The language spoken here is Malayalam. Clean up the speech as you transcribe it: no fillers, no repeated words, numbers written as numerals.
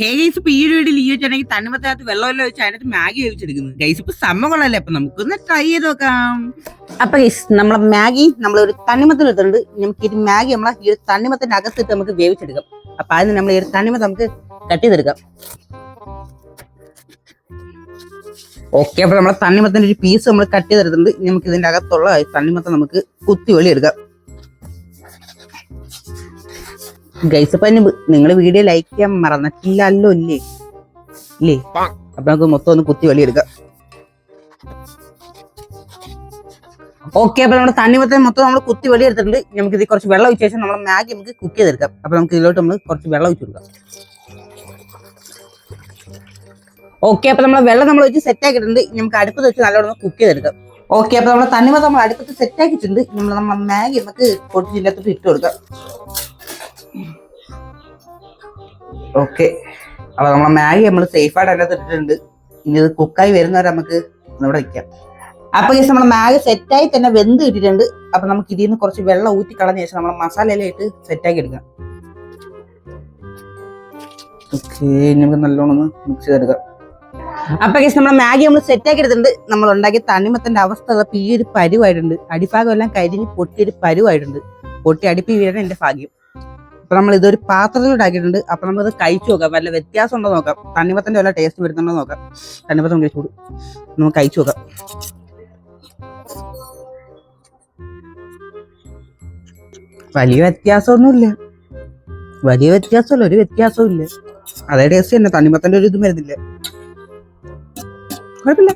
ഗൈസ് ഇപ്പൊ ഈ ഒരു വീഡിയോ ലീവിച്ചാണെങ്കിൽ തണ്ണിമത്തകത്ത് വെള്ളമെല്ലാം വെച്ച് അതിനകത്ത് മാഗി വേവിച്ചെടുക്കുന്നത്. ഗൈസ് ഇപ്പൊ സമ്മകളല്ലേ, അപ്പൊ നമുക്കൊന്ന് ട്രൈ ചെയ്ത് നോക്കാം. അപ്പൊ ഗൈസ് നമ്മളെ മാഗി നമ്മളൊരു തണ്ണിമത്തം എടുത്തിട്ടുണ്ട്. നമുക്ക് ഇത് മാഗി നമ്മളെ ഈ ഒരു തണ്ണിമത്തിന്റെ അകത്തിട്ട് നമുക്ക് വേവിച്ചെടുക്കാം. അപ്പൊ അതിന് നമ്മൾ ഈ ഒരു തണ്ണിമത്തം നമുക്ക് കട്ട് ചെയ്തെടുക്കാം. ഓക്കെ, അപ്പൊ നമ്മളെ തണ്ണിമത്തിന്റെ ഒരു പീസ് നമ്മൾ കട്ട് ചെയ്തെടുത്തിട്ടുണ്ട്. നമുക്ക് ഇതിന്റെ അകത്തുള്ള തണ്ണിമത്തം നമുക്ക് കുത്തി വെളിയെടുക്കാം. ഗൈസ് അപ്പൊ നിങ്ങൾ വീഡിയോ ലൈക്ക് ചെയ്യാൻ മറന്നിട്ടില്ലല്ലോ ഇല്ലേ? അപ്പൊ നമുക്ക് മൊത്തം ഒന്ന് കുത്തി വെളിയെടുക്കാം. ഓക്കെ, അപ്പൊ നമ്മുടെ തണ്ണിമത്തം മൊത്തം നമ്മൾ കുത്തി വെളിയെടുത്തിട്ടുണ്ട്. നമുക്ക് ഇത് കുറച്ച് വെള്ളം ഒഴിച്ച ശേഷം നമ്മൾ മാഗി നമുക്ക് കുക്ക് ചെയ്തെടുക്കാം. അപ്പൊ നമുക്ക് ഇതിലോട്ട് നമ്മൾ കുറച്ച് വെള്ളം ഒഴിച്ചു കൊടുക്കാം. ഓക്കെ, അപ്പൊ നമ്മൾ വെള്ളം നമ്മൾ വെച്ച് സെറ്റ് ആക്കിയിട്ടുണ്ട്. നമുക്ക് അടുപ്പത്ത് വെച്ച് നല്ലോണം കുക്ക് ചെയ്തെടുക്കാം. ഓക്കെ, അപ്പൊ നമ്മുടെ തണ്ണിമത്തം നമ്മൾ അടുപ്പത്ത് സെറ്റ് ആക്കിയിട്ടുണ്ട്. നമ്മൾ മാഗി നമുക്ക് പൊട്ടിച്ചില്ലാത്തോട്ട് ഇട്ട് കൊടുക്കാം. ഓക്കെ, അപ്പൊ നമ്മളെ മാഗി നമ്മൾ സേഫായിട്ട് അതിനകത്ത് ഇട്ടിട്ടുണ്ട്. ഇനി ഇത് കുക്കായി വരുന്നവരെ നമുക്ക് ഇവിടെ വയ്ക്കാം. അപ്പൊ നമ്മളെ മാഗി സെറ്റായി തന്നെ വെന്ത് കിട്ടിയിട്ടുണ്ട്. അപ്പൊ നമുക്ക് ഇതിൽ നിന്ന് കുറച്ച് വെള്ളം ഊറ്റി കളഞ്ഞ ശേഷം നമ്മളെ മസാലയെല്ലാം ഇട്ട് സെറ്റാക്കി എടുക്കാം. ഓക്കെ, നമുക്ക് നല്ലോണം ഒന്ന് മിക്സ് ചെയ്തെടുക്കാം. അപ്പൊ നമ്മളെ മാഗി നമ്മൾ സെറ്റാക്കി എടുത്തിട്ടുണ്ട്. നമ്മൾ ഉണ്ടാക്കിയ തണ്ണിമത്തന്റെ അവസ്ഥ ഈ ഒരു പരുവായിട്ടുണ്ട്. അടിഭാഗം എല്ലാം കരിഞ്ഞ് പൊട്ടിയൊരു പരുവായിട്ടുണ്ട്. പൊട്ടി അടുപ്പി വീഴാൻ എന്റെ ഭാഗ്യം. അപ്പൊ നമ്മൾ ഇതൊരു പാത്രത്തിലോട്ട് ആക്കിയിട്ടുണ്ട്. അപ്പൊ നമുക്കത് കഴിച്ചു നോക്കാം, വല്ല വ്യത്യാസം ഉണ്ടോ നോക്കാം. തണ്ണിമത്തന്റെ വല്ല ടേസ്റ്റ് വരുന്നുണ്ടോ നോക്കാം. തണ്ണിമത്തം കഴിച്ചു നമുക്ക് കഴിച്ചു നോക്കാം. വലിയ വ്യത്യാസമൊന്നുമില്ല, ഒരു വ്യത്യാസവും ഇല്ല. അതേ ടേസ്റ്റ് തന്നെ, തണ്ണിമത്തന്റെ ഒരു ഇതും വരുന്നില്ല. കുഴപ്പമില്ല.